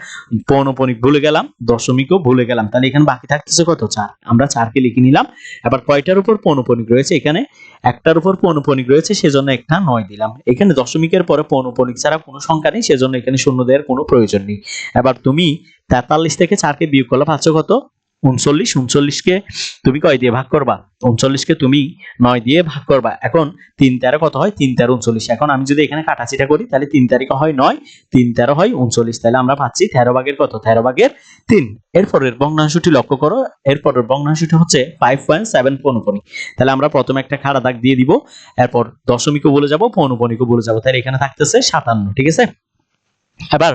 পৌনঃপুনিক ভুলে গেলাম, দশমিকও ভুলে গেলাম। তাহলে এখানে বাকি থাকতেছে কত 4। আমরা 4 কে লিখে নিলাম। এবার কয়টার উপর পৌনঃপুনিক রয়েছে, এখানে একটার উপর পৌনঃপুনিক রয়েছে, সেজন্য একটা 9 দিলাম। এখানে দশমিকের পরে পৌনঃপুনিক ছাড়া কোনো সংখ্যা নেই, সেজন্য এখানে শূন্য দেওয়ার কোনো প্রয়োজন নেই। এবার তুমি 43 থেকে 4 কে বিয়োগ করলে পাচ্ছ কত 39। 39 কে তুমি কয় দিয়ে ভাগ করবা 39 কে তুমি 9 দিয়ে ভাগ করবা। এখন 3 13 কত হয় 3 13 39। এখন আমি যদি এখানে কাটাছিটা করি তাহলে 3 তারিখে হয় 9, 3 13 হয় 39। তাহলে আমরা পাচ্ছি 13 ভাগের কত 13 ভাগের 3। এরপরের ভগ্নাংশটি লক্ষ্য করো। এরপরের ভগ্নাংশটি হচ্ছে 5.7 পৌনঃপুনিক। তাহলে আমরা প্রথমে একটা খাড়া দাগ দিয়ে দিব, এরপর দশমিকও বলে যাব, পৌনঃপুনিকও বলে যাব। তাহলে এখানে থাকতেছে 57। ঠিক আছে, এবার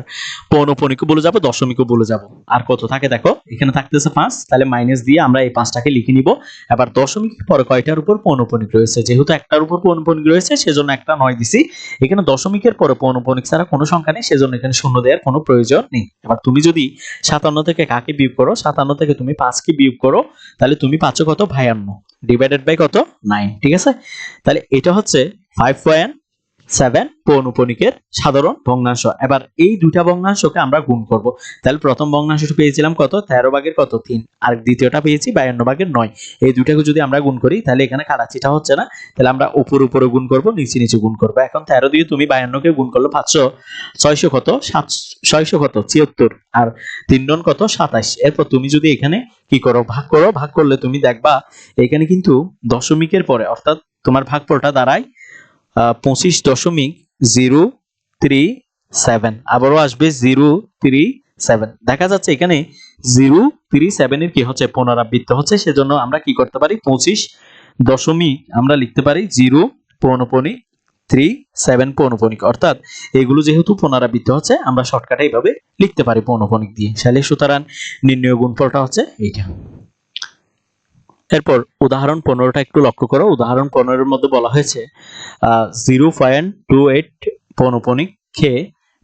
পৌনঃপুনিকও বলে যাব, দশমিকও বলে যাব। আর কত থাকে দেখো, এখানে থাকতেছে 5। তাহলে মাইনাস দিয়ে আমরা এই 5টাকে লিখে নিব। এবার দশমিকের পরে কয়টার উপর পৌনঃপুনিক রয়েছে, যেহেতু একটার উপর পৌনঃপুনিক রয়েছে সেজন্য একটা 9 দিছি। এখানে দশমিকের পরে পৌনঃপুনিক ছাড়া কোনো সংখ্যা নেই, সেজন্য এখানে শূন্য দেওয়ার কোনো প্রয়োজন নেই। এবার তুমি যদি 57 থেকে কাকে বিয়োগ করো, 57 থেকে তুমি 5 কে বিয়োগ করো, তাহলে তুমি পাচ্ছ কত 52 ডিভাইডেড বাই কত 9। ঠিক আছে, তাহলে এটা হচ্ছে 5.7 পৌনঃপুনিকের সাধারণ ভগ্নাংশ। এবার এই দুইটা ভগ্নাংশকে আমরা গুণ করব। তাহলে প্রথম ভগ্নাংশটা পেয়েছিলাম কত 13 ভাগের কত 3, আর দ্বিতীয়টা পেয়েছি 52 ভাগের 9। এই দুইটাকে যদি আমরা গুণ করি তাহলে এখানে কাটাছিটা হচ্ছে না, তাহলে আমরা উপর উপরে গুণ করব, নিচে নিচে গুণ করব। এখন 13 দিয়ে তুমি 52 কে গুণ করলে 600 কত 600 কত 76, আর 3 9 কত 27। এরপর তুমি যদি এখানে কি করো ভাগ করো, ভাগ করলে তুমি দেখবা এখানে কিন্তু দশমিকের পরে অর্থাৎ তোমার ভাগফলটা দাঁড়ায় 25.037। আবারও আসবে 037। দেখা যাচ্ছে এখানে 037 এর কি হচ্ছে পুনরাবৃত্ত হচ্ছে, সেজন্য আমরা কি করতে পারি 25 দশমিক আমরা লিখতে পারি 0 পৌনঃপুনিক 37 পৌনঃপুনিক। অর্থাৎ এগুলো যেহেতু পুনরাবৃত্ত হচ্ছে আমরা শর্টকাটে এইভাবে লিখতে পারি পৌনঃপুনিক দিয়ে। তাহলে সুতরাং নির্ণয় গুণফলটা হচ্ছে এইটা। এরপর উদাহরণ 15টা একটু লক্ষ্য করো। উদাহরণ 15-এর মধ্যে বলা হয়েছে 0.28 পৌনঃপুনিক কে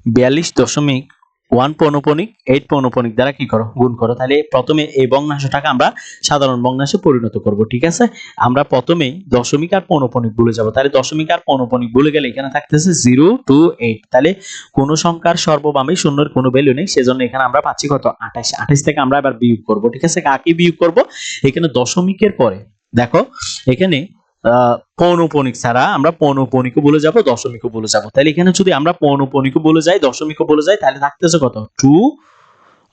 42.1 পৌনঃপুনিক 8 পৌনঃপুনিক দ্বারা কি করো, গুণ করো। তাহলে প্রথমে এই ভগ্নাংশটাকে আমরা সাধারণ ভগ্নাংশে পরিণত করব, ঠিক আছে। আমরা প্রথমেই দশমিক আর পৌনঃপুনিক ভুলে যাব। তাহলে দশমিক আর পৌনঃপুনিক ভুলে গেলে এখানে থাকতেছে 0 to 8। তাহলে কোন সংখ্যার সর্ববামে শূন্যের কোনো ভ্যালু নেই, সেজন্য এখানে আমরা পাচ্ছি কত, 28। 28 থেকে আমরা এবার বিয়োগ করব, ঠিক আছে। কাকে বিয়োগ করব? এখানে দশমিকের পরে দেখো এখানে পৌনঃপুনিক ছাড়া আমরা পৌনঃপুনিকও বলে যাব, দশমিকও বলে যাব। তাহলে এখানে যদি আমরা পৌনঃপুনিকও বলে যাই, দশমিকও বলে যাই, তাহলে থাকতেছে কত, 2,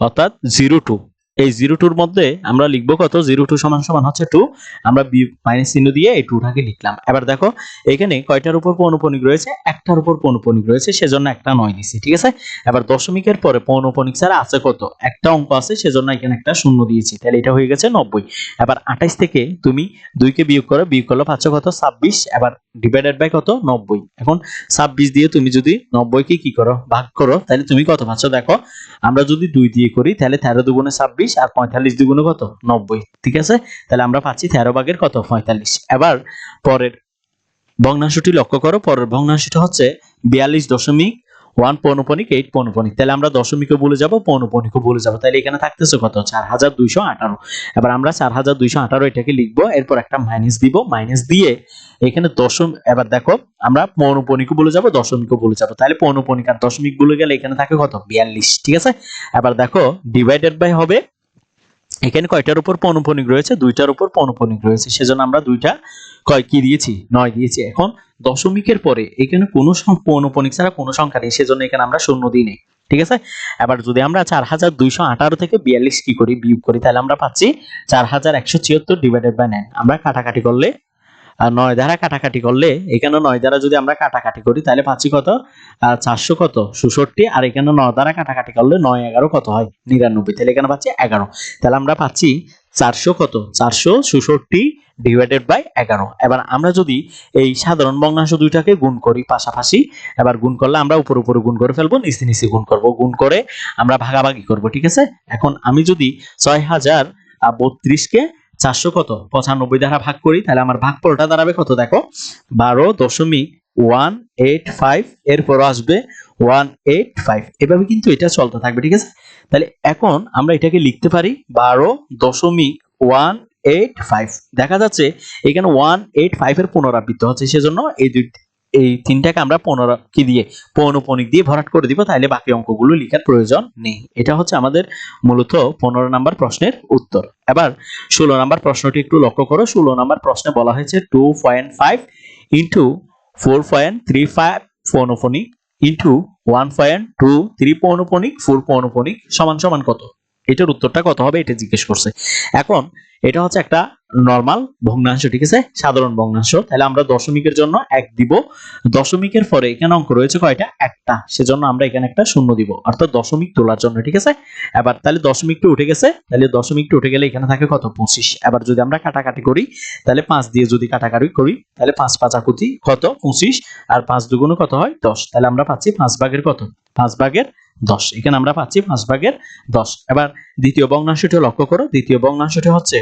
অর্থাৎ 0.2। এই 0.2-র মধ্যে আমরা লিখবো কত, 0.2 সমান সমান হচ্ছে 2। আমরা মাইনাস চিহ্ন দিয়ে এই 2টাকে লিখলাম। এবার দেখো এখানে কয়টার উপর পৌনঃপুনিক রয়েছে, একটার উপর পৌনঃপুনিক রয়েছে, সেজন্য একটা 9 দিছি, ঠিক আছে। এবার দশমিকের পরে পৌনঃপুনিক ছাড়া আছে কত, একটা অঙ্ক আছে, সেজন্য এখানে একটা শূন্য দিয়েছি। তাহলে এটা হয়ে গেছে 90। এবার 28 থেকে তুমি 2 কে বিয়োগ করো, বিয়োগ করলে পাচ্ছ কত, 26। এবার ডিভাইডেড বাই কত, 90। এখন 26 দিয়ে তুমি যদি 90 কে কি করো, ভাগ করো, তাহলে তুমি কত পাচ্ছ দেখো। আমরা যদি 2 দিয়ে করি তাহলে 13 দুগুণে 26 আর 45 দুগুণে কত, 90, ঠিক আছে। তাহলে আমরা পাচ্ছি 13 ভাগের কত, 45। এবার পরের ভগ্নাংশটি লক্ষ্য করো। পরের ভগ্নাংশটি হচ্ছে 42.1 পৌনঃপুনিক 8 পৌনঃপুনিক। তাহলে আমরা দশমিকও ভুলে যাব, পৌনঃপুনিকও ভুলে যাব। তাহলে এখানে থাকতেছে কত, 4218। এবার আমরা 4218 এটাকে লিখবো, এরপর একটা মাইনাস দিব, মাইনাস দিয়ে এখানে এবার দেখো আমরা পৌনঃপুনিকও ভুলে যাব, দশমিকও ভুলে যাব। তাহলে পৌনঃপুনিক আর দশমিক ভুলে গেলে এখানে থাকে কত, 42, ঠিক আছে। এবার দেখো ডিভাইডেড বাই হবে, এখানে কয়টার উপর পৌনঃপুনিক রয়েছে, দুইটার উপর পৌনঃপুনিক রয়েছে, সেজন্য আমরা দুইটা কি দিয়েছি, 9 দিয়েছি। এখন দশমিকের পরে এখানে কোনো পৌনঃপুনিক ছাড়া কোনো সংখ্যা নেই, সেজন্য এখানে আমরা শূন্য দিই নেই, ঠিক আছে। এবার যদি আমরা 4218 থেকে 42 কি করি, বিয়োগ করি, তাহলে আমরা পাচ্ছি 4176 ডিভাইডেড বাই 9। আমরা কাটাকাটি করলে আর 9 দ্বারা কাটাকাটি করলে, এখানে 9 দ্বারা যদি আমরা কাটাকাটি করি তাহলে পাচ্ছি কত, 400 কত, 66। আর এখানে 9 দ্বারা কাটাকাটি করলে 9 11 কত হয়, 99। তাহলে এখানে পাচ্ছি 11। তাহলে আমরা পাচ্ছি 400 কত, 466 ডিভাইডেড বাই 11। এবার আমরা যদি এই সাধারণ ভগ্নাংশ দুইটাকে গুণ করি পাশাপাশি, এবার গুণ করলে আমরা উপর উপরে গুণ করে ফেলবো, নিচে নিচে গুণ করব, গুণ করে আমরা ভাগাভাগি করব, ঠিক আছে। এখন আমি যদি 6032 কে 400 কত, 95 দ্বারা ভাগ করি, তাহলে আমার ভাগফলটা দাঁড়াবে কত দেখো, 12.185। এরপর আসবে 185। এভাবে কিন্তু এটা চলতে থাকবে, ঠিক আছে। তাহলে এখন আমরা এটাকে লিখতে পারি 12.185। দেখা যাচ্ছে এখানে 185 এর পুনরাবৃত্তি হচ্ছে, সেজন্য এই তিনটাকে আমরা কি দিয়ে, পৌনঃপুনিক দিয়ে ভরাট করে দিব, তাহলে বাকি অঙ্কগুলো লেখার প্রয়োজন নেই। এটা হচ্ছে আমাদের মূলত 15 নাম্বার প্রশ্নের উত্তর। এবার 16 নাম্বার প্রশ্নটি একটু লক্ষ্য করো। 16 নাম্বার প্রশ্নে বলা হয়েছে 2.5 ইন্টু 4.35 পৌনঃপুনিক ইন্টু 1.23 পৌনঃপুনিক 4 পৌনঃপুনিক সমান সমান কত। এটার উত্তরটা কত হবে এটা জিজ্ঞেস করছে। এখন এটা হচ্ছে একটা নরমাল ভগ্নাংশ, ঠিক আছে, সাধারণ ভগ্নাংশ। তাহলে আমরা দশমিকের জন্য 1 দিব, দশমিকের পরে এখানে অঙ্ক রয়েছে কয়টা, একটা, সেজন্য আমরা এখানে একটা শূন্য দিব, অর্থাৎ দশমিক তোলার জন্য, ঠিক আছে। এবার তাহলে দশমিকটা উঠে গেছে, তাহলে দশমিকটা উঠে গেলে এখানে থাকে কত, 25। এবার যদি আমরা কাটাকাটি করি, তাহলে 5 দিয়ে যদি কাটাকাটি করি, তাহলে 5 5 কত, 25। আর 5 দুগুণে কত হয়, 10। তাহলে আমরা পাচ্ছি 5 ভাগের কত, 5 ভাগের 10। এখানে আমরা পাচ্ছি 5 ভাগের 10। এবার দ্বিতীয় ভগ্নাংশটি লক্ষ্য করো। দ্বিতীয় ভগ্নাংশটি হচ্ছে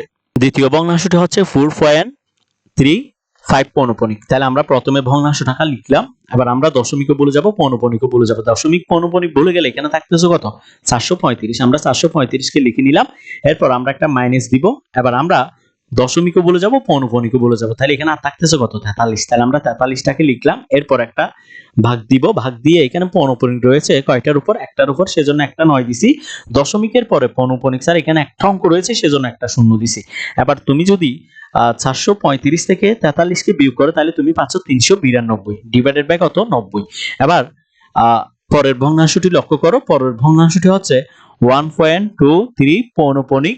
4.35 পৌনঃপুনিক। তাহলে আমরা প্রথমে ভগ্নাংশটাকে লিখলাম, এবার আমরা দশমিকও বলে যাব, পৌনঃপুনিকও বলে যাব। দশমিক পৌনঃপুনিক বলে গেলে এখানে থাকতেছে কত, 435। আমরা 435 কে লিখে নিলাম, এরপর আমরা একটা মাইনাস দিব। এবার আমরা দশমিকও বলে যাব, পৌনঃপুনিকও বলে যাব। তাহলে এখানে আর থাকতেছে কত, 43। তাহলে আমরা 43টাকে লিখলাম, এরপর একটা ভাগ দিব, ভাগ দিয়ে এখানে পৌনঃপুনিক রয়েছে কয়টার উপর, একটার উপর, সেজন্য একটা 9 দিছি। দশমিকের পরে পৌনঃপুনিক স্যার এখানে একটা অঙ্ক রয়েছে, সেজন্য একটা শূন্য দিছি। এবার তুমি যদি 435 থেকে 43 কে বিয়োগ করো, তাহলে তুমি পাচ্ছ 392 ডিভাইডেড বাই কত, 90। এবার পরের ভগ্নাংশটি লক্ষ্য করো। পরের ভগ্নাংশটি হচ্ছে 1.23 পৌনঃপুনিক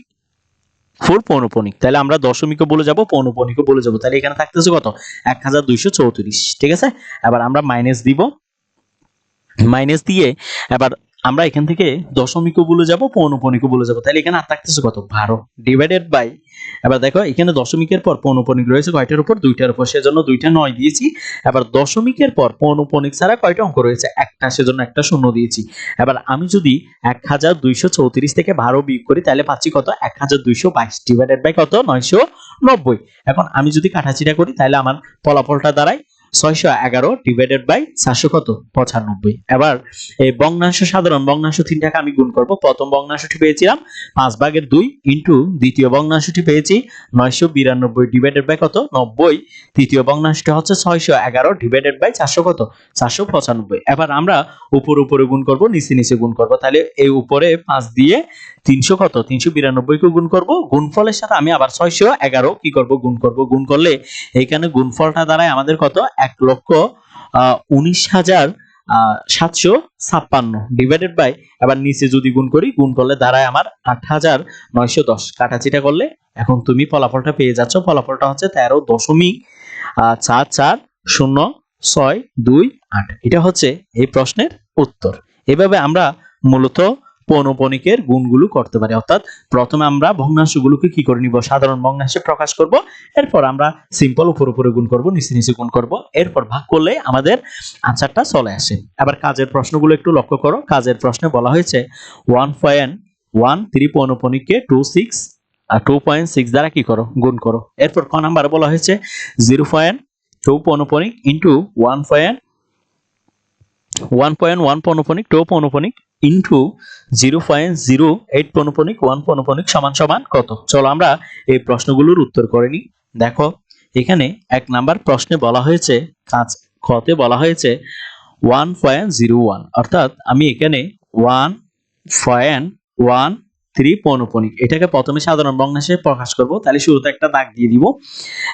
4 পৌনঃপুনিক। তাহলে আমরা দশমিকও বলে যাব, পৌনঃপুনিকও বলে যাব। তাহলে এখানে থাকতেছে কত, 1234, ঠিক আছে। এবার আমরা মাইনাস দিব, মাইনাস দিয়ে এবার আমরা এখান থেকে দশমিকও ভুলে যাব, পৌনঃপুনিকও ভুলে যাব। তাহলে এখানে আর থাকতেছে কত? 12 ডিভাইডেড বাই, এবার দেখো এখানে দশমিকের পর পৌনঃপুনিক রয়েছে কয়টার উপর? 2টার উপর, সেজন্য 2টা 9 দিয়েছি। এবার দশমিকের পর পৌনঃপুনিক ছাড়া কয়টা অঙ্ক রয়েছে? একটা, সেজন্য একটা শূন্য দিয়েছি। এবার আমি যদি 1234 থেকে 12 বিয়োগ করি তাহলে পাচ্ছি কত? 1222 ডিভাইডেড বাই কত? 990। এখন আমি যদি কাটাছিটা করি তাহলে আমার ফলাফলটা দাঁড়ায় 611 ডিভাইডেড বাই 400 কত? 95। এবার এই ভগ্নাংশ, সাধারণ ভগ্নাংশ তিনটাকে আমি গুণ করব। প্রথম ভগ্নাংশটি পেয়েছিলাম 5/2 ইনটু দ্বিতীয় ভগ্নাংশটি পেয়েছি 992 ডিভাইডেড বাই কত? 90। তৃতীয় ভগ্নাংশটি হচ্ছে 611 ডিভাইডেড বাই 400 কত? 495। এবার আমরা উপরে উপরে গুণ করব, নিচে নিচে গুণ করব। তাহলে এই উপরে 5 দিয়ে 300 কত? 392 কে গুণ করব। গুণফলের সাথে আমি আবার 611 কি করব? গুণ করব। গুণ করলে এইখানে গুণফলটা দাঁড়ায় আমাদের কত? 1,19,756 ডিভাইডেড বাই, এবার নিচে যদি গুণ করি, গুণ করলে দাঁড়ায় আমার 8,910। কাটাছিটা করলে এখন তুমি ফলাফলটা পেয়ে যাচ্ছ। ফলাফলটা হচ্ছে 13.44062 এটা হচ্ছে এই প্রশ্নের উত্তর। এভাবে আমরা মূলত পৌনঃপুনিকের গুণগুলো করতে পারি। অর্থাৎ প্রথমে আমরা ভগ্নাংশগুলোকে কি করে নিব? সাধারণ ভগ্নাংশে প্রকাশ করব। এরপর আমরা সিম্পল উপর উপরে গুণ করব, নিচে নিচে গুণ করব। এরপর ভাগ করলে আমাদের আনসারটা চলে আসে। আবার কাজের প্রশ্নগুলো একটু লক্ষ্য করো। কাজের প্রশ্নে বলা হয়েছে 1.13 পৌনঃপুনিককে 2.6 দ্বারা কি করো? গুণ করো। এরপর ক নাম্বার বলা হয়েছে 0.2 পৌনঃপুনিক ইনটু 1.1 পৌনঃপুনিক 2 পৌনঃপুনিক ইনটু 0.08 পৌনঃপুনিক 1 পৌনঃপুনিক সমান সমান কত? চলো আমরা এই প্রশ্নগুলোর উত্তর করে নিই। দেখো এখানে এক নাম্বার প্রশ্নে বলা হয়েছে, কাজ খতে বলা হয়েছে 1.01, অর্থাৎ আমি এখানে 1.13 পৌনঃপুনিক এটাকে প্রথমে সাধারণ ভগ্নাংশে প্রকাশ করব। তাহলে শুরুতে একটা দাগ দিয়ে দিব।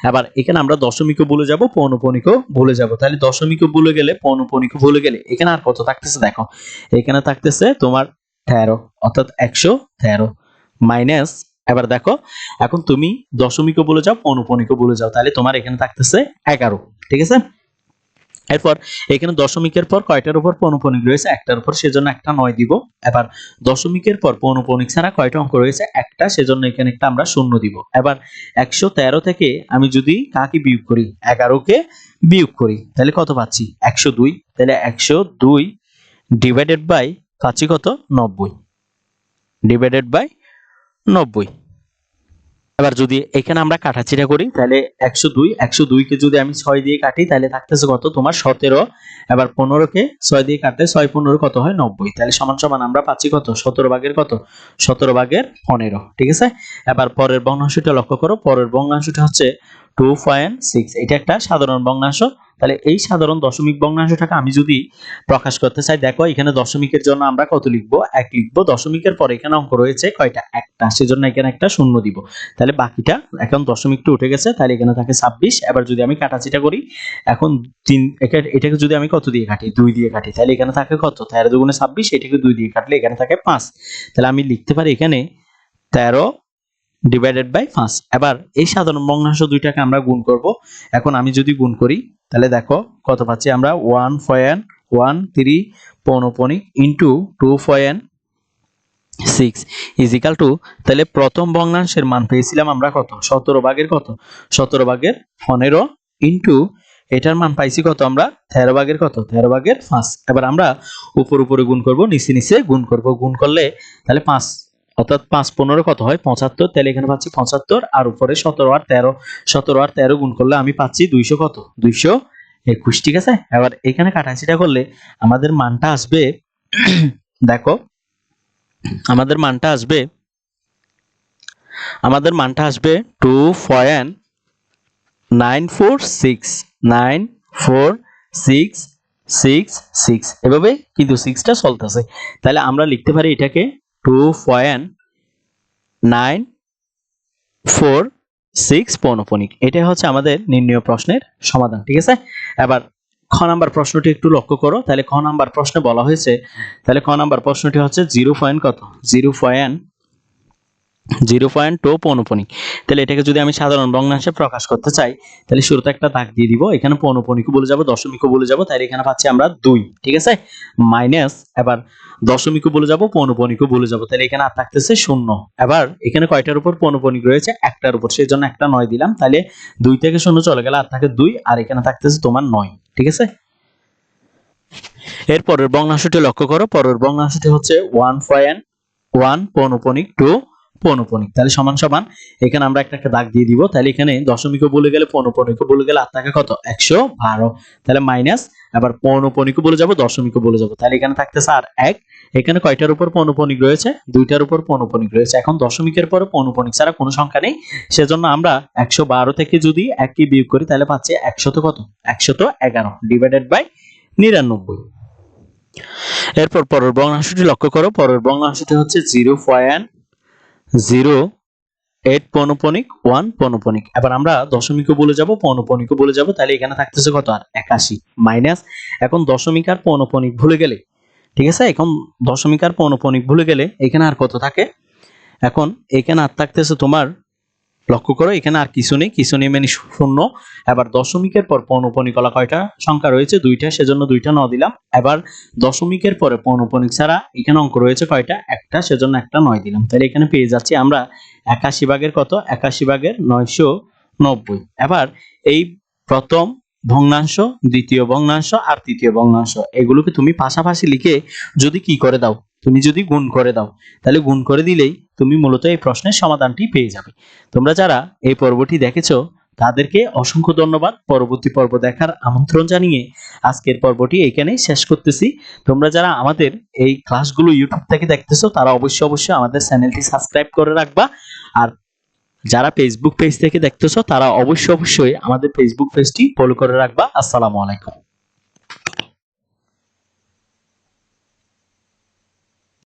এবার এখানে আমরা দশমিকও ভুলে যাব, পৌনঃপুনিকও ভুলে যাব। তাহলে দশমিকও ভুলে গেলে, পৌনঃপুনিকও ভুলে গেলে এখানে আর কত থাকতেছে? দেখো এখানে থাকতেছে তোমার 13, অর্থাৎ 113 মাইনাস, এবার দেখো এখন তুমি দশমিকও ভুলে যাও, পৌনঃপুনিকও ভুলে যাও, তাহলে তোমার এখানে থাকতেছে 11। ঠিক আছে? এরপর এখানে দশমিকের পর কয়টার উপর পৌনঃপুনিক রয়েছে? একটার উপর, সেজন্য একটা 9 দিব। এবার দশমিকের পর পৌনঃপুনিক ছাড়া কয়টা অঙ্ক রয়েছে? একটা, সেজন্য এখানে একটা আমরা শূন্য দিব। এবার 113 থেকে আমি যদি কাকে বিয়োগ করি? 11 কে বিয়োগ করি, তাহলে কত পাচ্ছি? 102। তাহলে 102 ডিভাইডেড বাই পাচ্ছি কত? 90 ডিভাইডেড বাই 90। এবার যদি এখানে আমরা কাটাছিটা করি তাহলে 102 কে যদি আমি 6 দিয়ে কাটি তাহলে থাকতেছে কত? তোমার 17। এবার 15 কে 6 দিয়ে কাটলে 6 15 কত হয়? 90। তাহলে সমান সমান আমরা পাচ্ছি কত? 17/, কত? 17/15। ঠিক আছে? এবার পরের ভগ্নাংশটা লক্ষ্য করো। পরের ভগ্নাংশটা হচ্ছে 2.6, এটা একটা সাধারণ ভগ্নাংশ। তাহলে এই সাধারণ দশমিক ভগ্নাংশটাকে আমি যদি প্রকাশ করতে চাই, দেখো এখানে দশমিকের জন্য আমরা কত লিখব? 1 লিখব। দশমিকের পরে এখানে অঙ্ক রয়েছে কয়টা? একটা, সেজন্য এখানে একটা শূন্য দিব। তাহলে বাকিটা, এখন দশমিকটা উঠে গেছে, তাহলে এখানে থাকে 26। এবার যদি আমি কাটাছিটা করি, এখন এটাকে যদি আমি কত দিয়ে কাটি? 2 দিয়ে কাটি, তাহলে এখানে থাকে কত? 13 দুগুণে 26, এটাকে 2 দিয়ে কাটলে এখানে থাকে 5। তাহলে আমি লিখতে পারি এখানে 13 ডিভাইডেড বাই 5। এবার এই সাধারণ ভগ্নাংশ দুইটাকে আমরা গুণ করব। এখন আমি যদি গুণ করি তাহলে দেখো কত পাচ্ছি আমরা? 1.13 পৌনঃপুনিক ইনটু 2.6 ইজিক্যাল টু, তাহলে প্রথম ভগ্নাংশের মান পেয়েছিলাম আমরা কত? 17/, কত? 17/15 ইনটু এটার মান পাইছি কত আমরা? 13/, কত? 13/5। এবার আমরা উপর উপরে গুণ করব, নিচে নিচে গুণ করব। গুণ করলে তাহলে 5, অর্থাৎ 5 15 কত হয়? 75। তাহলে এখানে পাচ্ছি 75, আর উপরে 17 আর 13 গুণ করলে আমি পাচ্ছি 200 কত? 221। ঠিক আছে? এবার এখানে কাটাছিটা করলে আমাদের মানটা আসবে দেখো আমাদের মানটা আসবে 2.946 এভাবে কিন্তু 6টা চলতেছে। তাহলে আমরা লিখতে পারি এটাকে 2.946 পৌনঃপুনিক। এটাই হচ্ছে আমাদের নির্ণয় প্রশ্নের সমাধান। ঠিক আছে? এবার খ নাম্বার প্রশ্নটি একটু লক্ষ্য করো। তাহলে খ নাম্বার প্রশ্নে বলা হয়েছে, তাহলে খ নাম্বার প্রশ্নটি হচ্ছে 0. কত? 0.2 পৌনঃপুনিক। তাহলে এটাকে যদি আমি সাধারণ ভগ্নাংশে প্রকাশ করতে চাই তাহলে শুরুতে একটা দাগ দিয়ে দিব, এখানে পৌনঃপুনিকও বলে যাব, দশমিকও বলে যাব, তাহলে এখানে পাচ্ছি আমরা 2, ঠিক আছে, মাইনাস এবার দশমিকও বলে যাব, পৌনঃপুনিকও বলে যাব, তাহলে এখানে আর থাকতেছে 0। এবার এখানে কয়টার উপর পৌনঃপুনিক রয়েছে? একটার উপর, সেই জন্য একটা 9 দিলাম, তাহলে 2 থেকে 0 চলে গেলে আর থাকে 2, আর এখানে থাকতেছে তোমার 9, ঠিক আছে। এর পরের ভগ্নাংশটি লক্ষ্য করো, পরের ভগ্নাংশটি হচ্ছে 1.1 পৌনঃপুনিক 2 পৌনঃপুনিক, তাহলে সমান সমান এখানে আমরা একটা দাগ দিয়ে দিব, তাহলে এখানে দশমিকও বলে গেলে পৌনঃপুনিকও বলে গেলে আর থাকে কত? 112, তাহলে মাইনাস আবার পৌনঃপুনিকও বলে যাব, দশমিকও বলে যাব, তাহলে এখানে থাকতেছে আর 1। এখানে কয়টার উপর পৌনঃপুনিক রয়েছে? 2টার উপর পৌনঃপুনিক রয়েছে। এখন দশমিকের পরে পৌনঃপুনিক ছাড়া কোনো সংখ্যা নেই, সেজন্য আমরা 112 থেকে যদি 1 কে বিয়োগ করি তাহলে পাচ্ছি 100 কত? 111 ডিভাইডেড বাই 99। এরপর পরের ভগ্নাংশটি লক্ষ্য করো, পরের ভগ্নাংশটি হচ্ছে 0.08 পৌনঃপুনিক 1 পৌনঃপুনিক। এবার আমরা দশমিকও বলে যাব, পৌনঃপুনিকও বলে যাব, তাহলে এখানে থাকতেছে কত? আর 81 মাইনাস এখন দশমিক আর পৌনঃপুনিক ভুলে গেলে, ঠিক আছে, এখন দশমিক আর পৌনঃপুনিক ভুলে গেলে এখানে আর কত থাকে? এখন এখানে আর থাকতেছে তোমার, লক্ষ্য করো এখানে আর কিছু নেই, কিছু নেই মানে 0। এবার দশমিকের পর পৌনঃপুনিকলা কয়টা সংখ্যা রয়েছে? 2টা, সেজন্য 2টা ন দিলাম। এবার দশমিকের পরে পৌনঃপুনিক ছাড়া এখানে অঙ্ক রয়েছে কয়টা? একটা, সেজন্য একটা 9 দিলাম, তাহলে এখানে পেয়ে যাচ্ছি আমরা 81 ভাগের কত? 81 ভাগের 990। এবার এই প্রথম ভগ্নাংশ, দ্বিতীয় ভগ্নাংশ আর তৃতীয় ভগ্নাংশ এগুলোকে তুমি পাশাপাশি লিখে যদি কি করে দাও, তুমি যদি গুণ করে দাও, তাহলে গুণ করে দিলেই তুমি মূলত এই প্রশ্নের সমাধানটি পেয়ে যাবে। তোমরা যারা এই পর্বটি দেখেছো তাদেরকে অসংখ্য ধন্যবাদ। পরবর্তী পর্ব দেখার আমন্ত্রণ জানিয়ে আজকের পর্বটি এখানেই শেষ করতেছি। তোমরা যারা আমাদের এই ক্লাসগুলো ইউটিউব থেকে দেখতেছো তারা অবশ্যই আমাদের চ্যানেলটি সাবস্ক্রাইব করে রাখবা, আর যারা ফেসবুক পেজ থেকে দেখতেছো তারা অবশ্যই আমাদের ফেসবুক পেজটি ফলো করে রাখবা। আসসালামু আলাইকুম।